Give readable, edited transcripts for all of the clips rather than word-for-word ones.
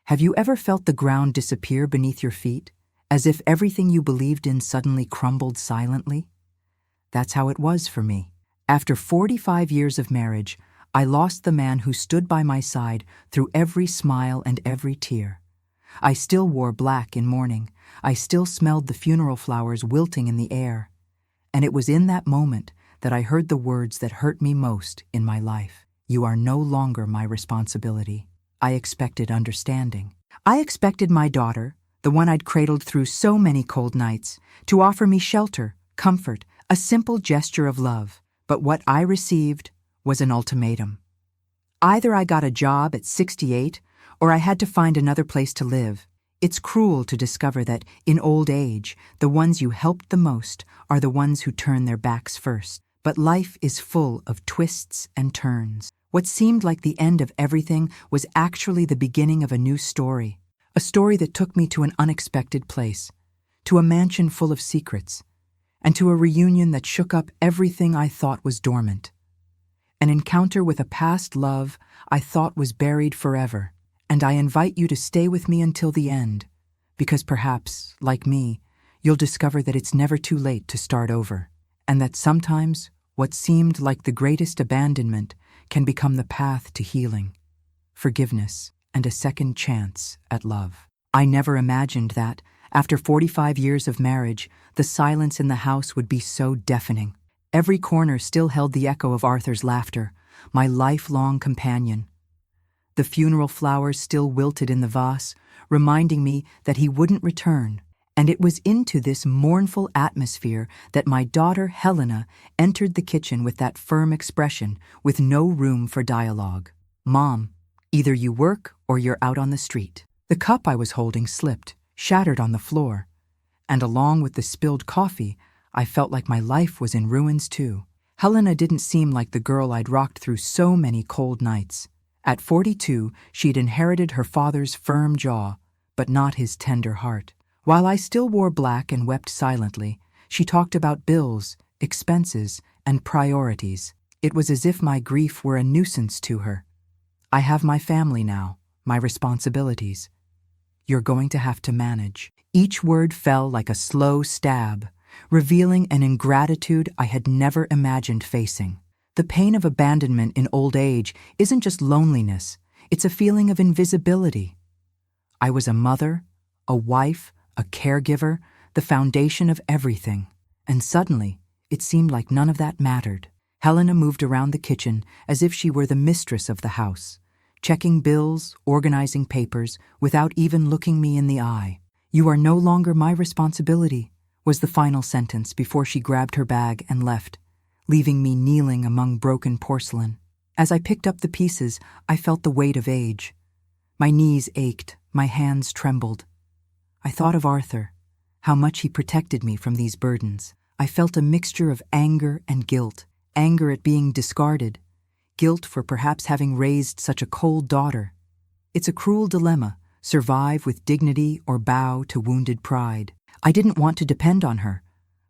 Have you ever felt the ground disappear beneath your feet, as if everything you believed in suddenly crumbled silently? That's how it was for me. After 45 years of marriage, I lost the man who stood by my side through every smile and every tear. I still wore black in mourning. I still smelled the funeral flowers wilting in the air. And it was in that moment that I heard the words that hurt me most in my life. You are no longer my responsibility. I expected understanding. I expected my daughter, the one I'd cradled through so many cold nights, to offer me shelter, comfort, a simple gesture of love. But what I received was an ultimatum. Either I got a job at 68, or I had to find another place to live. It's cruel to discover that, in old age, the ones you helped the most are the ones who turn their backs first. But life is full of twists and turns. What seemed like the end of everything was actually the beginning of a new story. A story that took me to an unexpected place, to a mansion full of secrets, and to a reunion that shook up everything I thought was dormant. An encounter with a past love I thought was buried forever. And I invite you to stay with me until the end, because perhaps, like me, you'll discover that it's never too late to start over, and that sometimes what seemed like the greatest abandonment can become the path to healing, forgiveness, and a second chance at love. I never imagined that, after 45 years of marriage, the silence in the house would be so deafening. Every corner still held the echo of Arthur's laughter, my lifelong companion. The funeral flowers still wilted in the vase, reminding me that he wouldn't return. And it was into this mournful atmosphere that my daughter Helena entered the kitchen with that firm expression, with no room for dialogue. Mom, either you work or you're out on the street. The cup I was holding slipped, shattered on the floor. And along with the spilled coffee, I felt like my life was in ruins too. Helena didn't seem like the girl I'd rocked through so many cold nights. At 42, she'd inherited her father's firm jaw, but not his tender heart. While I still wore black and wept silently, she talked about bills, expenses, and priorities. It was as if my grief were a nuisance to her. I have my family now, my responsibilities. You're going to have to manage. Each word fell like a slow stab, revealing an ingratitude I had never imagined facing. The pain of abandonment in old age isn't just loneliness, it's a feeling of invisibility. I was a mother, a wife, a caregiver, the foundation of everything. And suddenly, it seemed like none of that mattered. Helena moved around the kitchen as if she were the mistress of the house, checking bills, organizing papers, without even looking me in the eye. You are no longer my responsibility, was the final sentence before she grabbed her bag and left, leaving me kneeling among broken porcelain. As I picked up the pieces, I felt the weight of age. My knees ached, my hands trembled. I thought of Arthur, how much he protected me from these burdens. I felt a mixture of anger and guilt, anger at being discarded, guilt for perhaps having raised such a cold daughter. It's a cruel dilemma, survive with dignity or bow to wounded pride. I didn't want to depend on her,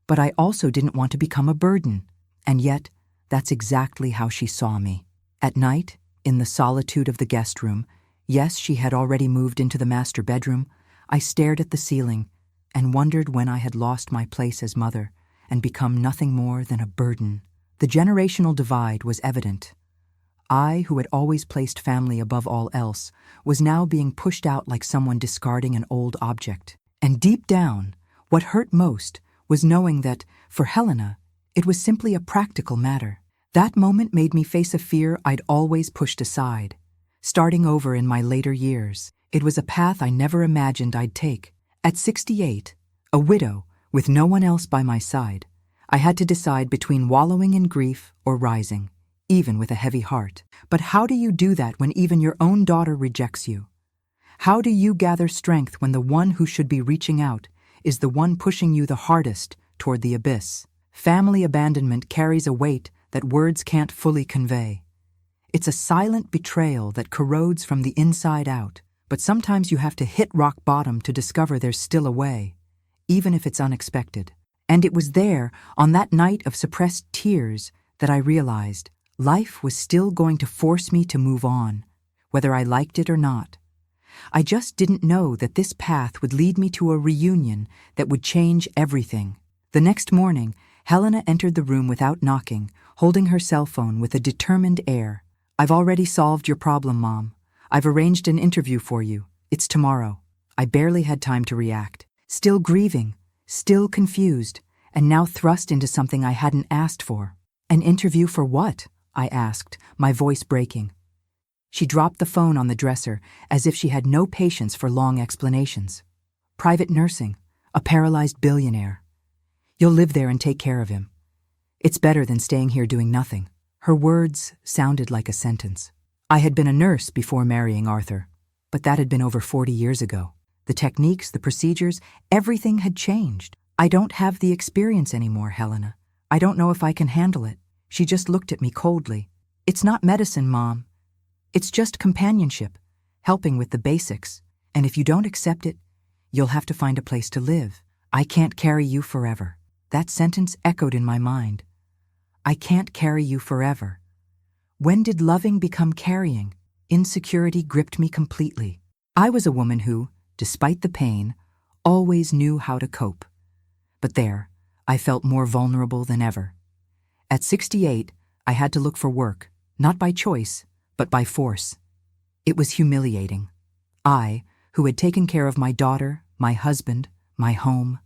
but I also didn't want to become a burden. And yet, that's exactly how she saw me. At night, in the solitude of the guest room, yes, she had already moved into the master bedroom, I stared at the ceiling and wondered when I had lost my place as mother and become nothing more than a burden. The generational divide was evident. I, who had always placed family above all else, was now being pushed out like someone discarding an old object. And deep down, what hurt most was knowing that, for Helena, it was simply a practical matter. That moment made me face a fear I'd always pushed aside. Starting over in my later years, it was a path I never imagined I'd take. At 68, a widow, with no one else by my side, I had to decide between wallowing in grief or rising, even with a heavy heart. But how do you do that when even your own daughter rejects you? How do you gather strength when the one who should be reaching out is the one pushing you the hardest toward the abyss? Family abandonment carries a weight that words can't fully convey. It's a silent betrayal that corrodes from the inside out, but sometimes you have to hit rock bottom to discover there's still a way, even if it's unexpected. And it was there, on that night of suppressed tears, that I realized life was still going to force me to move on, whether I liked it or not. I just didn't know that this path would lead me to a reunion that would change everything. The next morning, Helena entered the room without knocking, holding her cell phone with a determined air. "I've already solved your problem, Mom. I've arranged an interview for you. It's tomorrow." I barely had time to react. Still grieving, still confused, and now thrust into something I hadn't asked for. "An interview for what?" I asked, my voice breaking. She dropped the phone on the dresser as if she had no patience for long explanations. "Private nursing, a paralyzed billionaire. You'll live there and take care of him. It's better than staying here doing nothing." Her words sounded like a sentence. I had been a nurse before marrying Arthur, but that had been over 40 years ago. The techniques, the procedures, everything had changed. "I don't have the experience anymore, Helena. I don't know if I can handle it." She just looked at me coldly. "It's not medicine, Mom. It's just companionship, helping with the basics. And if you don't accept it, you'll have to find a place to live. I can't carry you forever." That sentence echoed in my mind. I can't carry you forever. When did loving become carrying? Insecurity gripped me completely. I was a woman who, despite the pain, always knew how to cope. But there, I felt more vulnerable than ever. At 68, I had to look for work, not by choice, but by force. It was humiliating. I, who had taken care of my daughter, my husband, my home,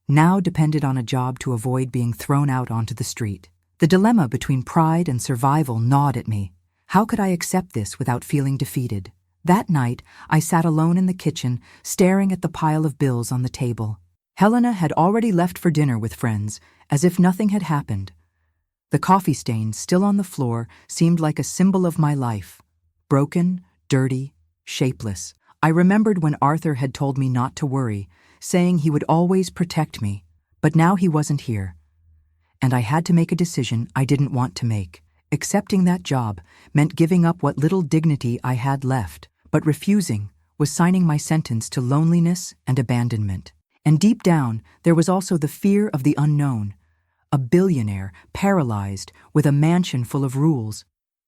now depended on a job to avoid being thrown out onto the street. The dilemma between pride and survival gnawed at me. How could I accept this without feeling defeated? That night, I sat alone in the kitchen, staring at the pile of bills on the table. Helena had already left for dinner with friends, as if nothing had happened. The coffee stain still on the floor seemed like a symbol of my life. Broken, dirty, shapeless. I remembered when Arthur had told me not to worry, saying he would always protect me, but now he wasn't here. And I had to make a decision I didn't want to make. Accepting that job meant giving up what little dignity I had left, but refusing was signing my sentence to loneliness and abandonment. And deep down, there was also the fear of the unknown. A billionaire, paralyzed, with a mansion full of rules.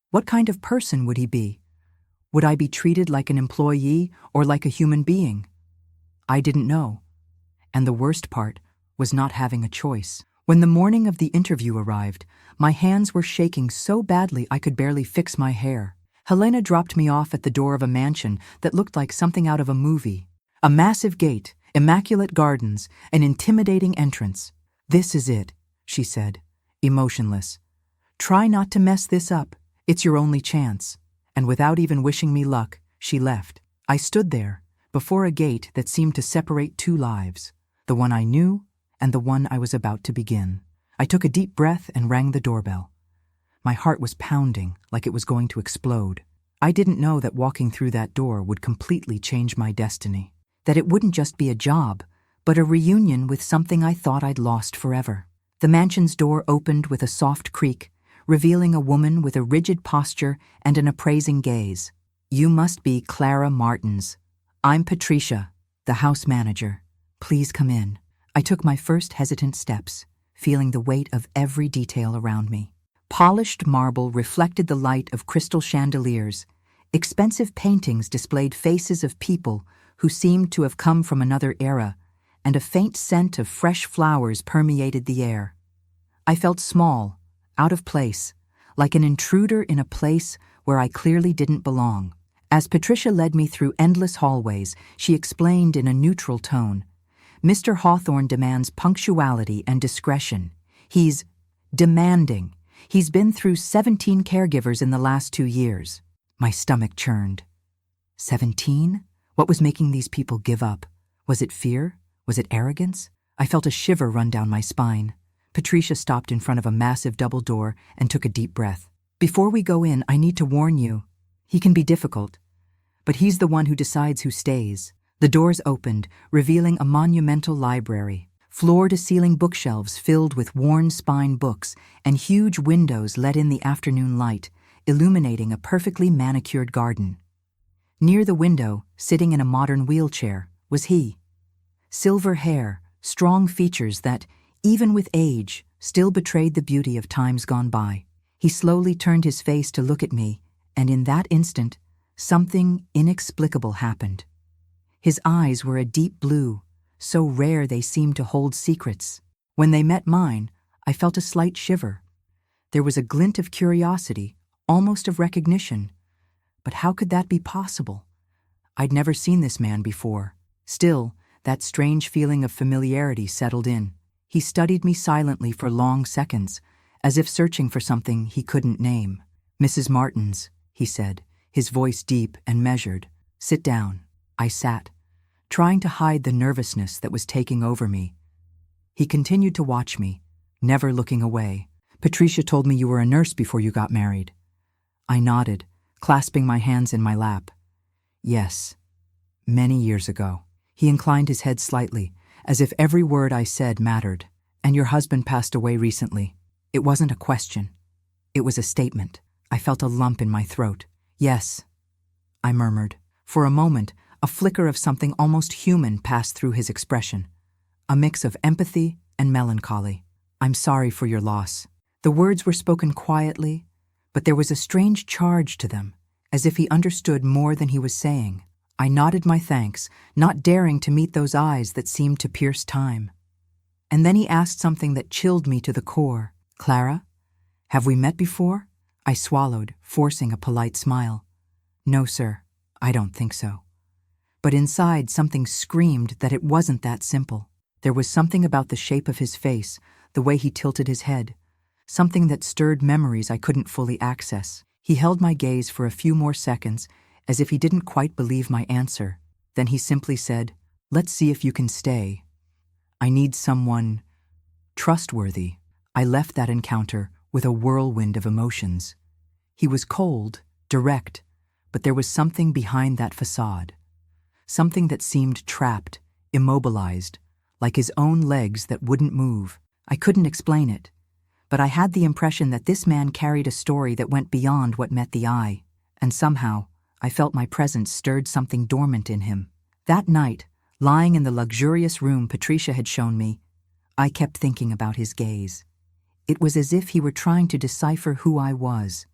What kind of person would he be? Would I be treated like an employee or like a human being? I didn't know. And the worst part was not having a choice. When the morning of the interview arrived, my hands were shaking so badly I could barely fix my hair. Helena dropped me off at the door of a mansion that looked like something out of a movie. A massive gate, immaculate gardens, an intimidating entrance. "This is it," she said, emotionless. "Try not to mess this up. It's your only chance." And without even wishing me luck, she left. I stood there, before a gate that seemed to separate two lives, the one I knew and the one I was about to begin. I took a deep breath and rang the doorbell. My heart was pounding like it was going to explode. I didn't know that walking through that door would completely change my destiny, that it wouldn't just be a job, but a reunion with something I thought I'd lost forever. The mansion's door opened with a soft creak, revealing a woman with a rigid posture and an appraising gaze. "You must be Clara Martins. I'm Patricia, the house manager. Please come in." I took my first hesitant steps, feeling the weight of every detail around me. Polished marble reflected the light of crystal chandeliers. Expensive paintings displayed faces of people who seemed to have come from another era, and a faint scent of fresh flowers permeated the air. I felt small, out of place, like an intruder in a place where I clearly didn't belong. As Patricia led me through endless hallways, she explained in a neutral tone, "Mr. Hawthorne demands punctuality and discretion. He's demanding. He's been through 17 caregivers in the last 2 years." My stomach churned. 17? What was making these people give up? Was it fear? Was it arrogance? I felt a shiver run down my spine. Patricia stopped in front of a massive double door and took a deep breath. "Before we go in, I need to warn you. He can be difficult, but he's the one who decides who stays." The doors opened, revealing a monumental library. Floor-to-ceiling bookshelves filled with worn-spine books and huge windows let in the afternoon light, illuminating a perfectly manicured garden. Near the window, sitting in a modern wheelchair, was he. Silver hair, strong features that, even with age, still betrayed the beauty of times gone by. He slowly turned his face to look at me, and in that instant, something inexplicable happened. His eyes were a deep blue, so rare they seemed to hold secrets. When they met mine, I felt a slight shiver. There was a glint of curiosity, almost of recognition. But how could that be possible? I'd never seen this man before. Still, that strange feeling of familiarity settled in. He studied me silently for long seconds, as if searching for something he couldn't name. "Mrs. Martins," he said, his voice deep and measured. "Sit down." I sat, trying to hide the nervousness that was taking over me. He continued to watch me, never looking away. "Patricia told me you were a nurse before you got married." I nodded, clasping my hands in my lap. "Yes, many years ago." He inclined his head slightly, as if every word I said mattered. "And your husband passed away recently." It wasn't a question. It was a statement. I felt a lump in my throat. "Yes," I murmured. For a moment, a flicker of something almost human passed through his expression, a mix of empathy and melancholy. "I'm sorry for your loss." The words were spoken quietly, but there was a strange charge to them, as if he understood more than he was saying. I nodded my thanks, not daring to meet those eyes that seemed to pierce time. And then he asked something that chilled me to the core. "Clara, have we met before?" I swallowed, forcing a polite smile. "No, sir, I don't think so." But inside, something screamed that it wasn't that simple. There was something about the shape of his face, the way he tilted his head, something that stirred memories I couldn't fully access. He held my gaze for a few more seconds, as if he didn't quite believe my answer. Then he simply said, "Let's see if you can stay. I need someone trustworthy." I left that encounter with a whirlwind of emotions. He was cold, direct, but there was something behind that facade. Something that seemed trapped, immobilized, like his own legs that wouldn't move. I couldn't explain it, but I had the impression that this man carried a story that went beyond what met the eye, and somehow I felt my presence stirred something dormant in him. That night, lying in the luxurious room Patricia had shown me, I kept thinking about his gaze. It was as if he were trying to decipher who I was,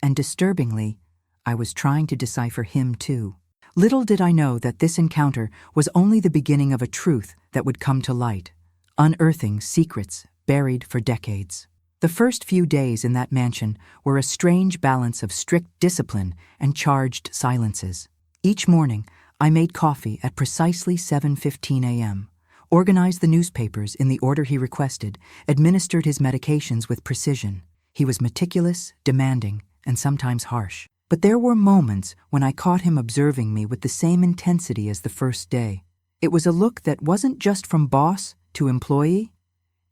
and disturbingly, I was trying to decipher him too. Little did I know that this encounter was only the beginning of a truth that would come to light, unearthing secrets buried for decades. The first few days in that mansion were a strange balance of strict discipline and charged silences. Each morning, I made coffee at precisely 7:15 a.m., organized the newspapers in the order he requested, administered his medications with precision. He was meticulous, demanding, and sometimes harsh. But there were moments when I caught him observing me with the same intensity as the first day. It was a look that wasn't just from boss to employee.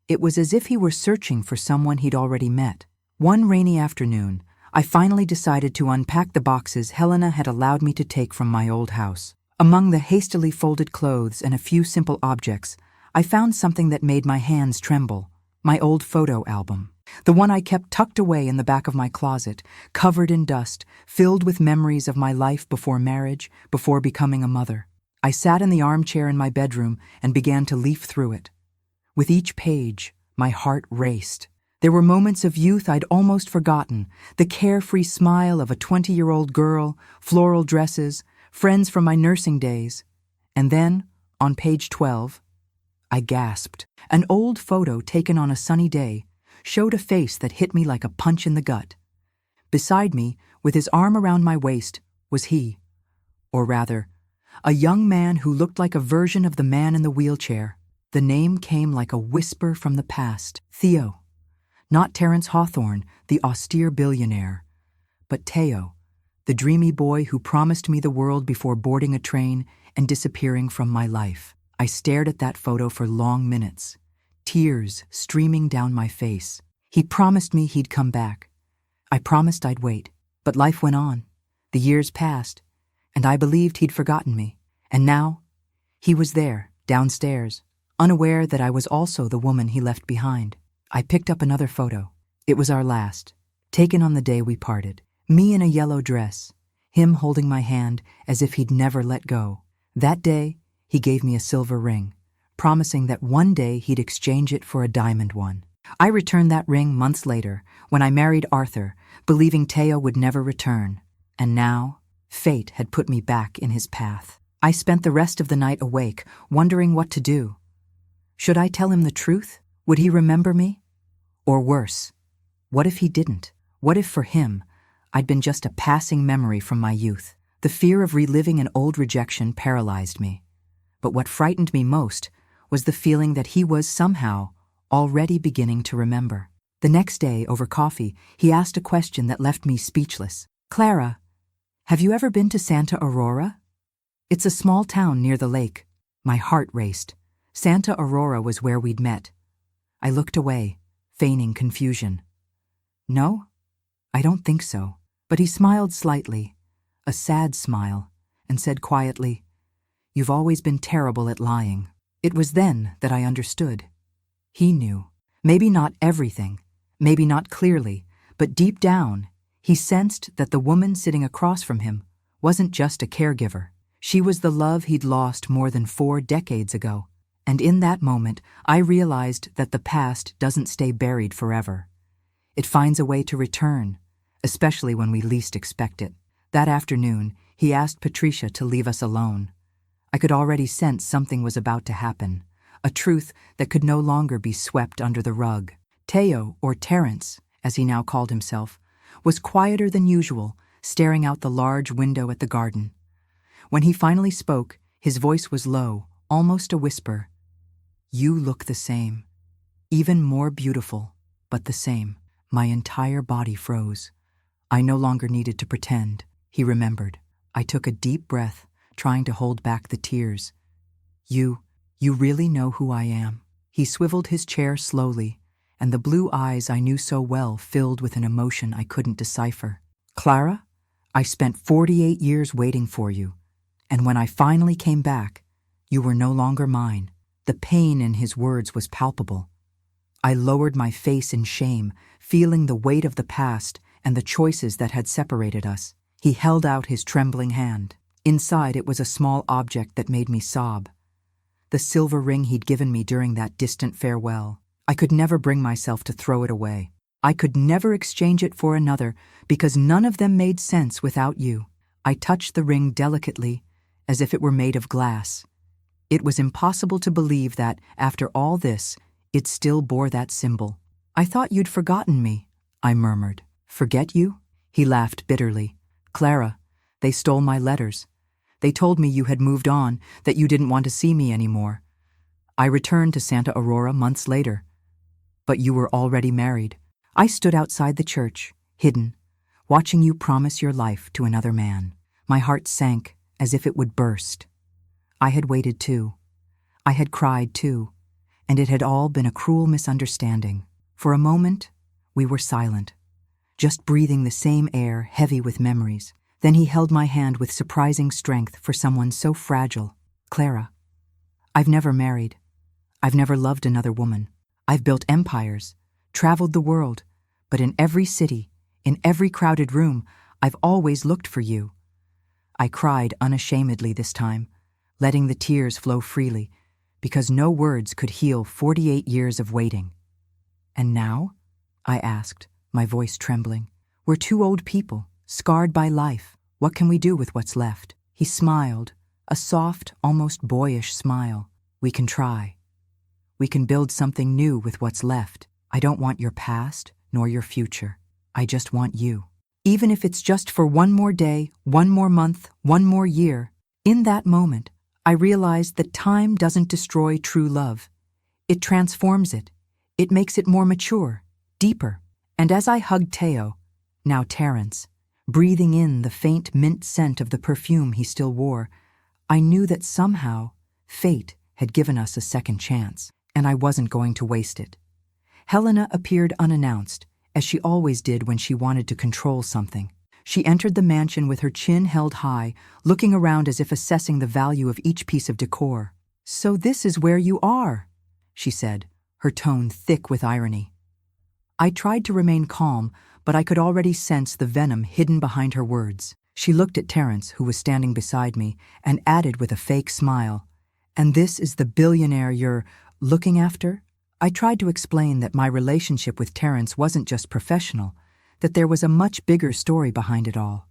It was as if he were searching for someone he'd already met. One rainy afternoon, I finally decided to unpack the boxes Helena had allowed me to take from my old house. Among the hastily folded clothes and a few simple objects, I found something that made my hands tremble: my old photo album. The one I kept tucked away in the back of my closet, covered in dust, filled with memories of my life before marriage, before becoming a mother. I sat in the armchair in my bedroom and began to leaf through it. With each page, my heart raced. There were moments of youth I'd almost forgotten, the carefree smile of a 20-year-old girl, floral dresses, friends from my nursing days. And then, on page 12, I gasped. An old photo taken on a sunny day showed a face that hit me like a punch in the gut. Beside me, with his arm around my waist, was he. Or rather, a young man who looked like a version of the man in the wheelchair. The name came like a whisper from the past. Theo. Not Terence Hawthorne, the austere billionaire, but Theo, the dreamy boy who promised me the world before boarding a train and disappearing from my life. I stared at that photo for long minutes, tears streaming down my face. He promised me he'd come back. I promised I'd wait, but life went on. The years passed, and I believed he'd forgotten me. And now, he was there, downstairs, unaware that I was also the woman he left behind. I picked up another photo. It was our last, taken on the day we parted. Me in a yellow dress, him holding my hand as if he'd never let go. That day, he gave me a silver ring, promising that one day he'd exchange it for a diamond one. I returned that ring months later, when I married Arthur, believing Theo would never return. And now, Fate had put me back in his path. I spent the rest of the night awake, wondering what to do. Should I tell him the truth? Would he remember me? Or worse, what if he didn't? What if for him, I'd been just a passing memory from my youth? The fear of reliving an old rejection paralyzed me. But what frightened me most was the feeling that he was somehow already beginning to remember. The next day, over coffee, he asked a question that left me speechless. "Clara, have you ever been to Santa Aurora? It's a small town near the lake." My heart raced. Santa Aurora was where we'd met. I looked away, feigning confusion. "No, I don't think so." But he smiled slightly, a sad smile, and said quietly, "You've always been terrible at lying." It was then that I understood. He knew. Maybe not everything, maybe not clearly, but deep down, he sensed that the woman sitting across from him wasn't just a caregiver. She was the love he'd lost more than 4 decades ago. And in that moment, I realized that the past doesn't stay buried forever. It finds a way to return, especially when we least expect it. That afternoon, he asked Patricia to leave us alone. I could already sense something was about to happen, a truth that could no longer be swept under the rug. Teo, or Terence, as he now called himself, was quieter than usual, staring out the large window at the garden. When he finally spoke, his voice was low, almost a whisper. "You look the same. Even more beautiful, but the same." My entire body froze. I no longer needed to pretend. He remembered. I took a deep breath, trying to hold back the tears. You really know who I am." He swiveled his chair slowly, and the blue eyes I knew so well filled with an emotion I couldn't decipher. "Clara, I spent 48 years waiting for you, and when I finally came back, you were no longer mine." The pain in his words was palpable. I lowered my face in shame, feeling the weight of the past and the choices that had separated us. He held out his trembling hand. Inside it was a small object that made me sob. The silver ring he'd given me during that distant farewell. I could never bring myself to throw it away. I could never exchange it for another, because none of them made sense without you. I touched the ring delicately, as if it were made of glass. It was impossible to believe that, after all this, it still bore that symbol. "I thought you'd forgotten me," I murmured. "Forget you?" He laughed bitterly. "Clara, they stole my letters. They told me you had moved on, that you didn't want to see me anymore. I returned to Santa Aurora months later. But you were already married. I stood outside the church, hidden, watching you promise your life to another man. My heart sank as if it would burst. I had waited too. I had cried too, and it had all been a cruel misunderstanding. For a moment, we were silent, just breathing the same air heavy with memories. Then he held my hand with surprising strength for someone so fragile. "Clara, I've never married. I've never loved another woman. I've built empires, traveled the world, but in every city, in every crowded room, I've always looked for you." I cried unashamedly this time, letting the tears flow freely, because no words could heal 48 years of waiting. "And now?" I asked, my voice trembling. "We're 2 old people, scarred by life. What can we do with what's left?" He smiled, a soft, almost boyish smile. "We can try. We can build something new with what's left. I don't want your past, nor your future. I just want you. Even if it's just for one more day, one more month, one more year." In that moment, I realized that time doesn't destroy true love. It transforms it. It makes it more mature, deeper. And as I hugged Teo, now Terence, breathing in the faint mint scent of the perfume he still wore, I knew that somehow fate had given us a second chance, and I wasn't going to waste it. Helena appeared unannounced, as she always did when she wanted to control something. She entered the mansion with her chin held high, looking around as if assessing the value of each piece of decor. "So this is where you are," she said, her tone thick with irony. I tried to remain calm, but I could already sense the venom hidden behind her words. She looked at Terence, who was standing beside me, and added with a fake smile, "And this is the billionaire you're looking after?" I tried to explain that my relationship with Terence wasn't just professional, that there was a much bigger story behind it all.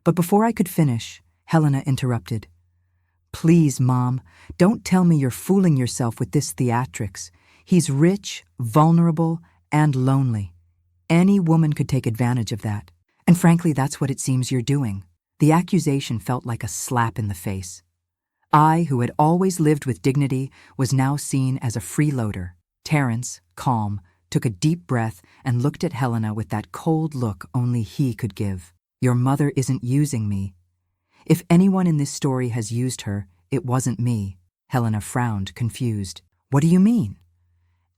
But before I could finish, Helena interrupted. Please, Mom, don't tell me you're fooling yourself with this theatrics. He's rich, vulnerable, and lonely. Any woman could take advantage of that. And frankly, that's what it seems you're doing. The accusation felt like a slap in the face. I, who had always lived with dignity, was now seen as a freeloader. Terence, calm, took a deep breath and looked at Helena with that cold look only he could give. Your mother isn't using me. If anyone in this story has used her, it wasn't me. Helena frowned, confused. What do you mean?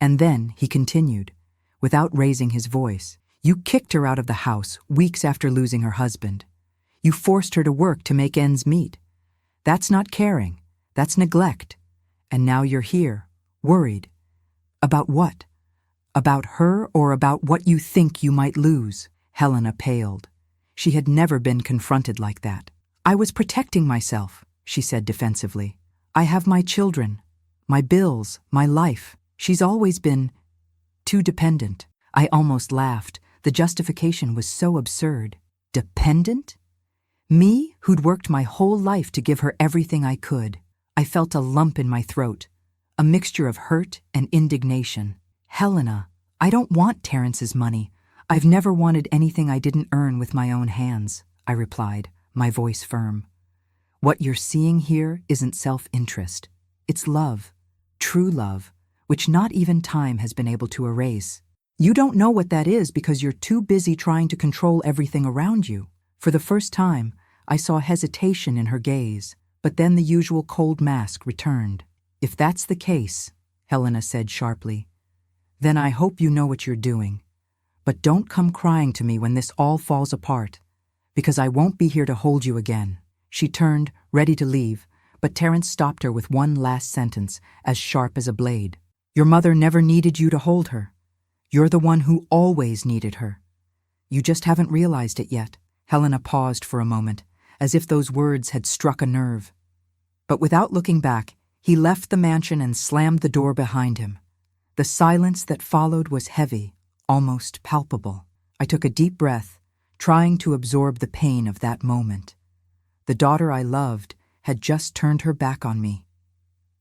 And then he continued, without raising his voice. You kicked her out of the house weeks after losing her husband. You forced her to work to make ends meet. That's not caring. That's neglect. And now you're here, worried. About what? About her or about what you think you might lose? Helena paled. She had never been confronted like that. I was protecting myself, she said defensively. I have my children, my bills, my life. She's always been too dependent. I almost laughed. The justification was so absurd. Dependent? Me, who'd worked my whole life to give her everything I could. I felt a lump in my throat, a mixture of hurt and indignation. Helena, I don't want Terrence's money. I've never wanted anything I didn't earn with my own hands, I replied, my voice firm. What you're seeing here isn't self-interest. It's love, true love, which not even time has been able to erase. You don't know what that is because you're too busy trying to control everything around you. For the first time, I saw hesitation in her gaze, but then the usual cold mask returned. If that's the case, Helena said sharply, then I hope you know what you're doing. But don't come crying to me when this all falls apart, because I won't be here to hold you again. She turned, ready to leave, but Terence stopped her with one last sentence, as sharp as a blade. Your mother never needed you to hold her. You're the one who always needed her. You just haven't realized it yet. Helena paused for a moment, as if those words had struck a nerve. But without looking back, he left the mansion and slammed the door behind him. The silence that followed was heavy, almost palpable. I took a deep breath, trying to absorb the pain of that moment. The daughter I loved had just turned her back on me.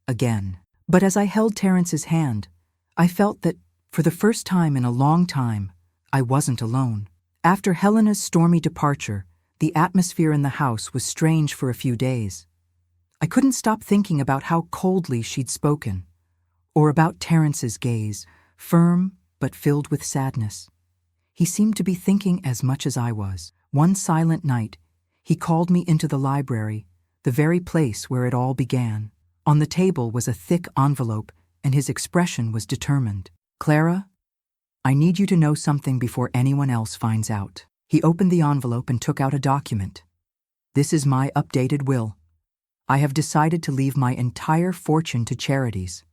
Again. But as I held Terrence's hand, I felt that, for the first time in a long time, I wasn't alone. After Helena's stormy departure, the atmosphere in the house was strange for a few days. I couldn't stop thinking about how coldly she'd spoken, or about Terrence's gaze, firm but filled with sadness. He seemed to be thinking as much as I was. One silent night, he called me into the library, the very place where it all began. On the table was a thick envelope, and his expression was determined. Clara, I need you to know something before anyone else finds out. He opened the envelope and took out a document. This is my updated will. I have decided to leave my entire fortune to charities,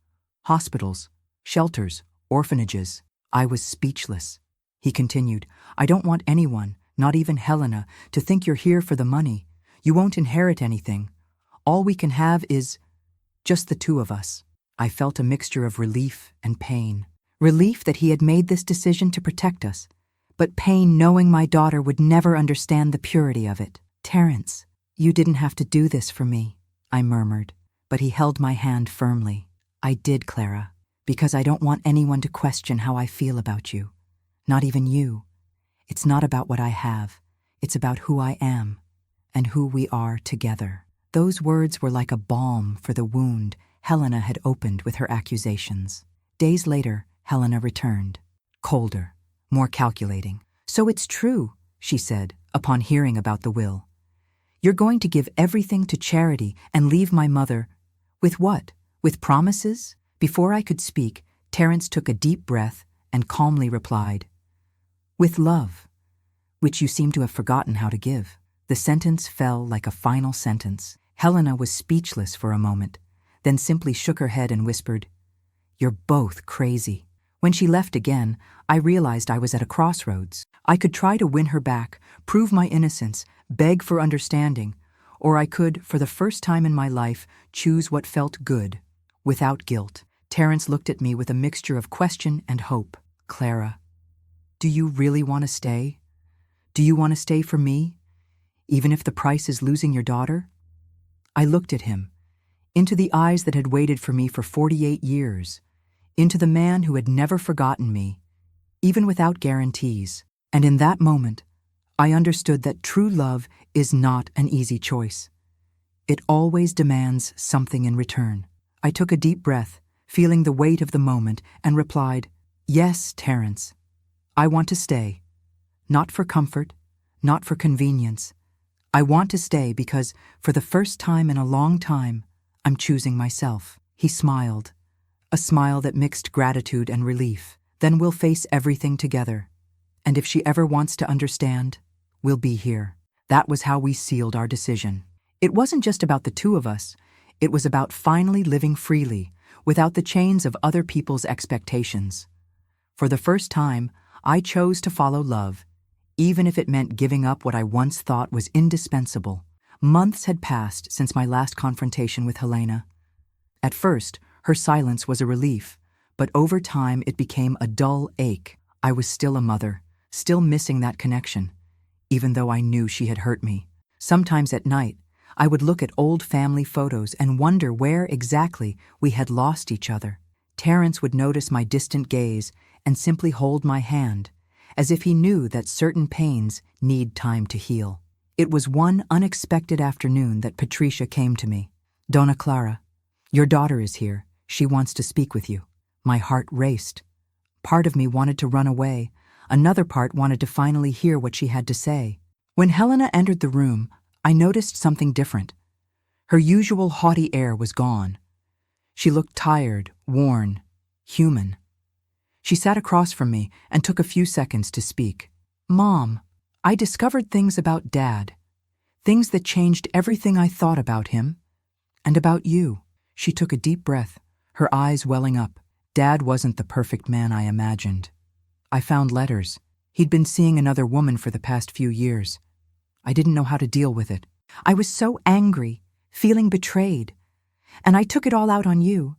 hospitals, shelters, orphanages. I was speechless. He continued, I don't want anyone, not even Helena, to think you're here for the money. You won't inherit anything. All we can have is just the two of us. I felt a mixture of relief and pain. Relief that he had made this decision to protect us, but pain knowing my daughter would never understand the purity of it. Terence, you didn't have to do this for me, I murmured, but he held my hand firmly. I did, Clara, because I don't want anyone to question how I feel about you. Not even you. It's not about what I have. It's about who I am and who we are together. Those words were like a balm for the wound Helena had opened with her accusations. Days later, Helena returned, colder, more calculating. So it's true, she said, upon hearing about the will. You're going to give everything to charity and leave my mother. With what? With promises? Before I could speak, Terence took a deep breath and calmly replied, with love, which you seem to have forgotten how to give. The sentence fell like a final sentence. Helena was speechless for a moment, then simply shook her head and whispered, You're both crazy. When she left again, I realized I was at a crossroads. I could try to win her back, prove my innocence, beg for understanding, or I could, for the first time in my life, choose what felt good, without guilt. Terence looked at me with a mixture of question and hope. Clara, do you really want to stay? Do you want to stay for me? even if the price is losing your daughter? I looked at him, into the eyes that had waited for me for 48 years, into the man who had never forgotten me, even without guarantees. And in that moment, I understood that true love is not an easy choice. It always demands something in return. I took a deep breath, feeling the weight of the moment, and replied, "Yes, Terence. I want to stay. Not for comfort, not for convenience. I want to stay because, for the first time in a long time, I'm choosing myself." He smiled, a smile that mixed gratitude and relief. "Then we'll face everything together. And if she ever wants to understand, we'll be here." That was how we sealed our decision. It wasn't just about the two of us. It was about finally living freely, without the chains of other people's expectations. For the first time, I chose to follow love, even if it meant giving up what I once thought was indispensable. Months had passed since my last confrontation with Helena. At first, her silence was a relief, but over time it became a dull ache. I was still a mother, still missing that connection, even though I knew she had hurt me. Sometimes at night, I would look at old family photos and wonder where exactly we had lost each other. Terence would notice my distant gaze and simply hold my hand, as if he knew that certain pains need time to heal. It was one unexpected afternoon that Patricia came to me. "Donna Clara, your daughter is here. She wants to speak with you." My heart raced. Part of me wanted to run away. Another part wanted to finally hear what she had to say. When Helena entered the room, I noticed something different. Her usual haughty air was gone. She looked tired, worn, human. She sat across from me and took a few seconds to speak. "Mom, I discovered things about Dad. Things that changed everything I thought about him. And about you." She took a deep breath, her eyes welling up. "Dad wasn't the perfect man I imagined. I found letters. He'd been seeing another woman for the past few years. I didn't know how to deal with it. I was so angry, feeling betrayed. And I took it all out on you.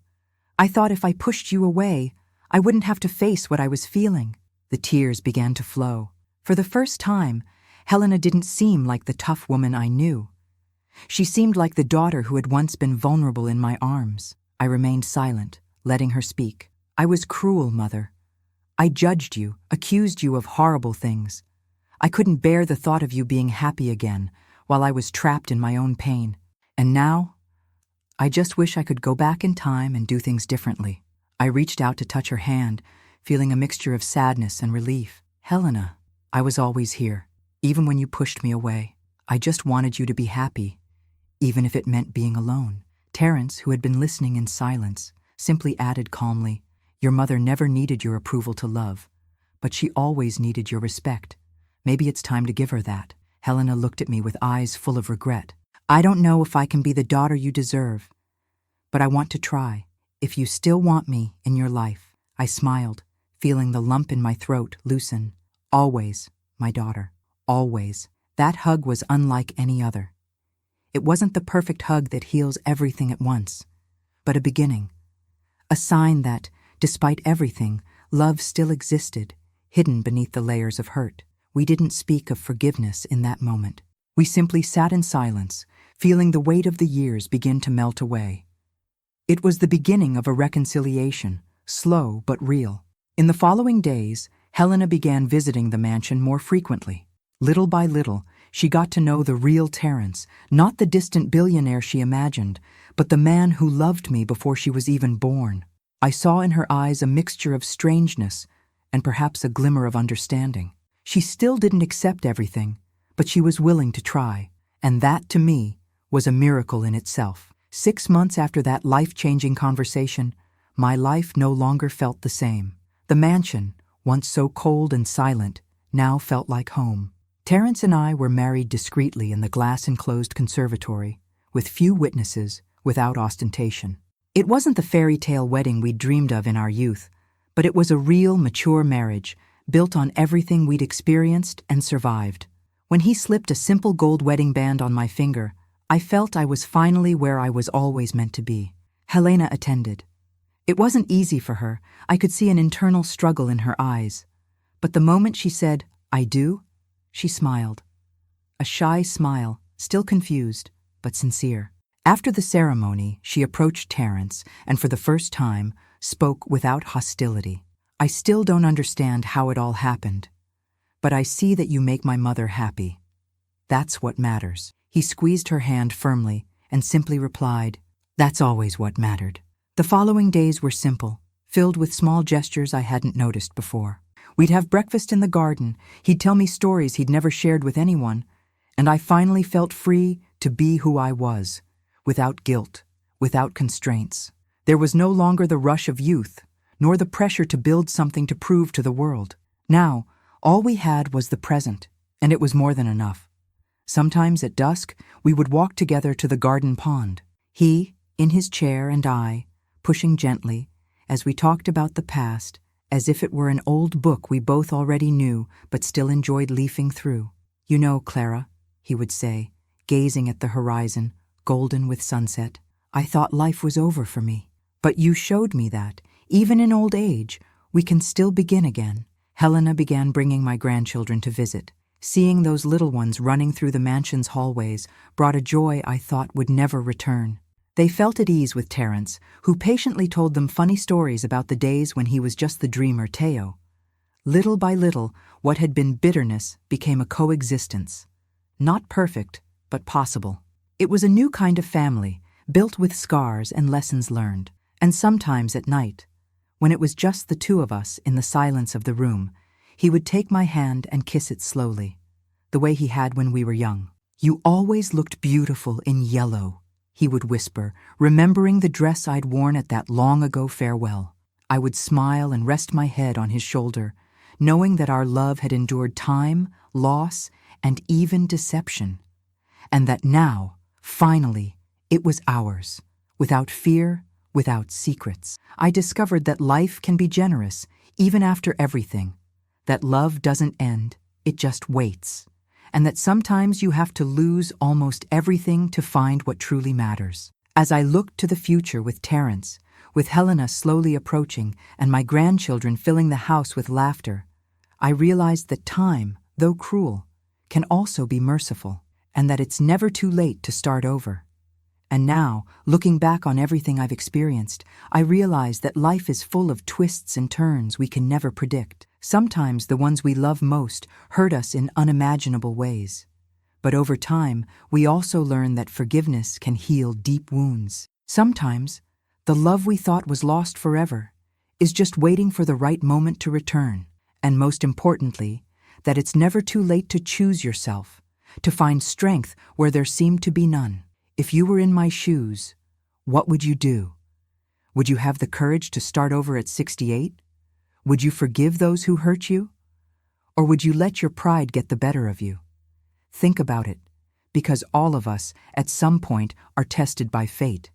I thought if I pushed you away, I wouldn't have to face what I was feeling." The tears began to flow. For the first time, Helena didn't seem like the tough woman I knew. She seemed like the daughter who had once been vulnerable in my arms. I remained silent, letting her speak. "I was cruel, Mother. I judged you, accused you of horrible things. I couldn't bear the thought of you being happy again, while I was trapped in my own pain. And now, I just wish I could go back in time and do things differently." I reached out to touch her hand, feeling a mixture of sadness and relief. "Helena, I was always here, even when you pushed me away. I just wanted you to be happy, even if it meant being alone." Terence, who had been listening in silence, simply added calmly, "Your mother never needed your approval to love, but she always needed your respect. Maybe it's time to give her that." Helena looked at me with eyes full of regret. "I don't know if I can be the daughter you deserve, but I want to try. If you still want me in your life." I smiled, feeling the lump in my throat loosen. "Always, my daughter, always." That hug was unlike any other. It wasn't the perfect hug that heals everything at once, but a beginning. A sign that, despite everything, love still existed, hidden beneath the layers of hurt. We didn't speak of forgiveness in that moment. We simply sat in silence, feeling the weight of the years begin to melt away. It was the beginning of a reconciliation, slow but real. In the following days, Helena began visiting the mansion more frequently. Little by little, she got to know the real Terence, not the distant billionaire she imagined, but the man who loved me before she was even born. I saw in her eyes a mixture of strangeness and perhaps a glimmer of understanding. She still didn't accept everything, but she was willing to try, and that, to me, was a miracle in itself. 6 months after that life-changing conversation, my life no longer felt the same. The mansion, once so cold and silent, now felt like home. Terence and I were married discreetly in the glass-enclosed conservatory, with few witnesses, without ostentation. It wasn't the fairy tale wedding we'd dreamed of in our youth, but it was a real, mature marriage, built on everything we'd experienced and survived. When he slipped a simple gold wedding band on my finger, I felt I was finally where I was always meant to be. Helena attended. It wasn't easy for her. I could see an internal struggle in her eyes. But the moment she said, "I do," she smiled. a shy smile, still confused, but sincere. After the ceremony, she approached Terence and for the first time spoke without hostility. I still don't understand how it all happened, but I see that you make my mother happy. That's what matters. He squeezed her hand firmly and simply replied, "That's always what mattered." The following days were simple, filled with small gestures I hadn't noticed before. We'd have breakfast in the garden, he'd tell me stories he'd never shared with anyone, and I finally felt free to be who I was, without guilt, without constraints. There was no longer the rush of youth, nor the pressure to build something to prove to the world. Now, all we had was the present, and it was more than enough. Sometimes at dusk, we would walk together to the garden pond. He, in his chair, and I, pushing gently, as we talked about the past, as if it were an old book we both already knew but still enjoyed leafing through. "You know, Clara," he would say, gazing at the horizon, golden with sunset, "I thought life was over for me. But you showed me that, even in old age, we can still begin again." Helena began bringing my grandchildren to visit. Seeing those little ones running through the mansion's hallways brought a joy I thought would never return. They felt at ease with Terence, who patiently told them funny stories about the days when he was just the dreamer Teo. Little by little, what had been bitterness became a coexistence. Not perfect, but possible. It was a new kind of family, built with scars and lessons learned. And sometimes at night, when it was just the two of us in the silence of the room, he would take my hand and kiss it slowly, the way he had when we were young. "You always looked beautiful in yellow," he would whisper, remembering the dress I'd worn at that long-ago farewell. I would smile and rest my head on his shoulder, knowing that our love had endured time, loss, and even deception, and that now, finally, it was ours, without fear, without secrets. I discovered that life can be generous, even after everything, that love doesn't end, it just waits, and that sometimes you have to lose almost everything to find what truly matters. As I looked to the future with Terence, with Helena slowly approaching and my grandchildren filling the house with laughter, I realized that time, though cruel, can also be merciful, and that it's never too late to start over. And now, looking back on everything I've experienced, I realize that life is full of twists and turns we can never predict. Sometimes the ones we love most hurt us in unimaginable ways. But over time, we also learn that forgiveness can heal deep wounds. Sometimes, the love we thought was lost forever is just waiting for the right moment to return. And most importantly, that it's never too late to choose yourself, to find strength where there seemed to be none. If you were in my shoes, what would you do? Would you have the courage to start over at 68? Would you forgive those who hurt you? Or would you let your pride get the better of you? Think about it, because all of us, at some point, are tested by fate.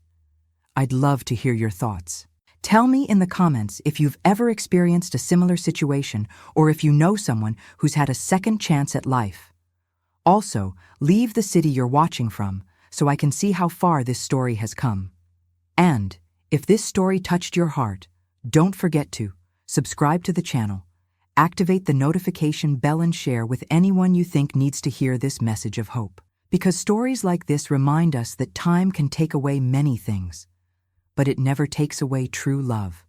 I'd love to hear your thoughts. Tell me in the comments if you've ever experienced a similar situation or if you know someone who's had a second chance at life. Also, leave the city you're watching from so I can see how far this story has come. And, if this story touched your heart, don't forget to subscribe to the channel, activate the notification bell and share with anyone you think needs to hear this message of hope. Because stories like this remind us that time can take away many things, but it never takes away true love.